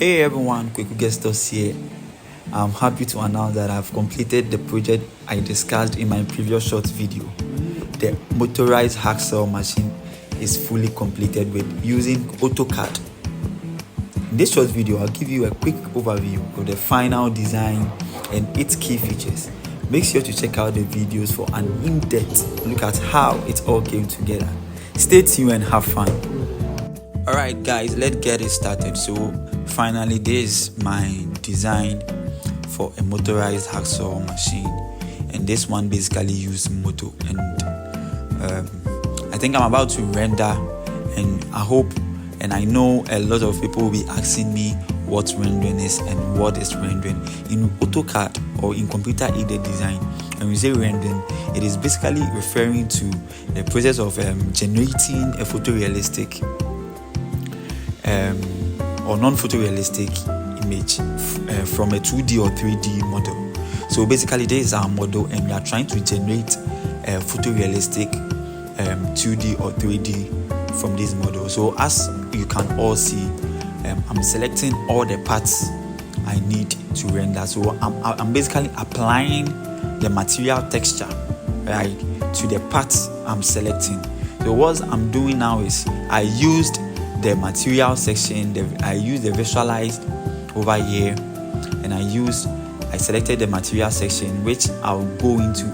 Hey everyone, Quick Gestos here. I'm happy to announce that I've completed the project I discussed in my previous short video. The motorized hacksaw machine is fully completed with using AutoCAD. In this short video, I'll give you a quick overview of the final design and its key features. Make sure to check out the videos for an in-depth look at how it all came together. Stay tuned and have fun. Alright guys, let's get it started. So finally, this is my design for a motorized hacksaw machine, and this one basically uses moto, and I think I'm about to render, and I hope and I know a lot of people will be asking me what rendering is and what is rendering. In AutoCAD or in computer aided design, when we say rendering, it is basically referring to the process of generating a photorealistic or non-photorealistic image from a 2D or 3D model. So basically, this is our model, and we are trying to generate a photorealistic 2D or 3D from this model. So as you can all see, I'm selecting all the parts I need to render. So I'm basically applying the material texture, right, to the parts I'm selecting. So what I'm doing now is I used the material section, I used the visualized over here, and I selected the material section, which I'll go into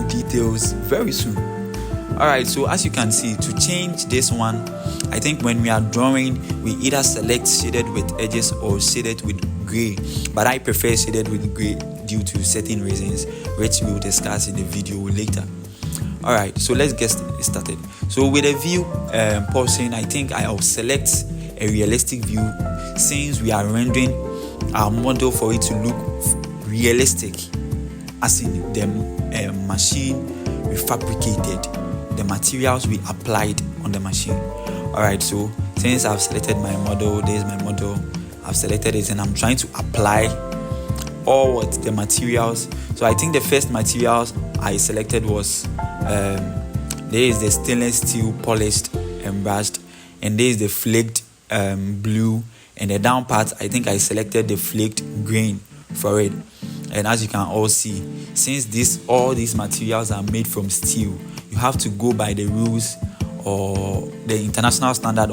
details very soon. Alright, so as you can see, to change this one, I think when we are drawing, we either select shaded with edges or shaded with gray, but I prefer shaded with gray due to certain reasons, which we'll discuss in the video later. Alright, so let's get started. So with the view portion, I think I'll select a realistic view, since we are rendering our model for it to look realistic, as in the machine we fabricated, the materials we applied on the machine. Alright, so since I've selected my model, this is my model, I've selected it, and I'm trying to apply all the materials. So I think the first materials I selected was there is the stainless steel polished and brushed, and there is the flaked blue, and the down part I think I selected the flaked green for it. And as you can all see, since all these materials are made from steel, you have to go by the rules or the international standard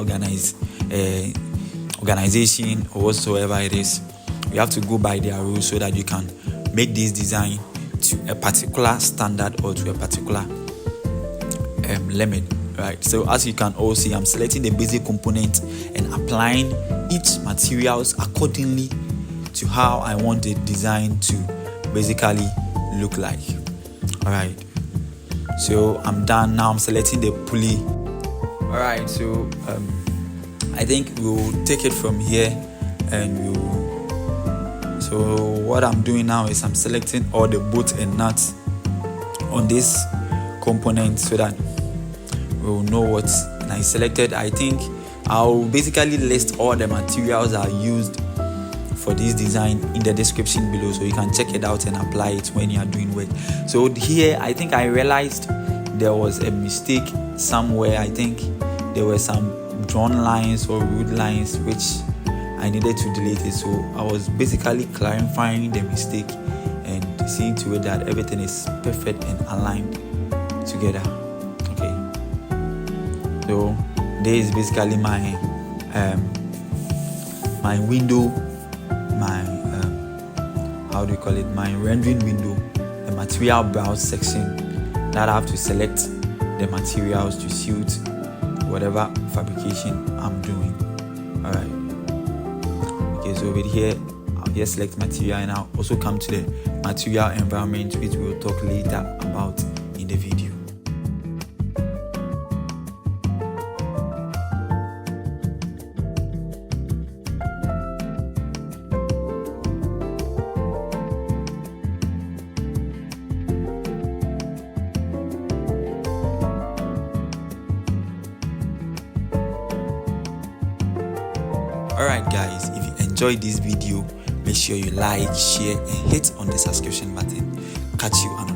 organization or whatsoever it is. You have to go by their rules so that you can make this design to a particular standard or to a particular limit, right? So as you can all see, I'm selecting the basic component and applying each materials accordingly to how I want the design to basically look like. Alright, so I'm done now. I'm selecting the pulley. Alright, so I think we'll take it from here, and so what I'm doing now is I'm selecting all the bolts and nuts on this component so that we'll know what. And I think I'll basically list all the materials I used for this design in the description below, so you can check it out and apply it when you are doing work. So here I think I realized there was a mistake somewhere. I think there were some drawn lines or root lines which I needed to delete it. So I was basically clarifying the mistake and seeing to it that everything is perfect and aligned together. Okay, so this is basically my window, my how do you call it, my rendering window, the material browse section that I have to select the materials to suit whatever fabrication I'm doing. Alright, okay, so over here I'll just select material, and I'll also come to the material environment, which we'll talk later about in the video. Alright guys, if you enjoyed this video, make sure you like, share, and hit on the subscription button. Catch you on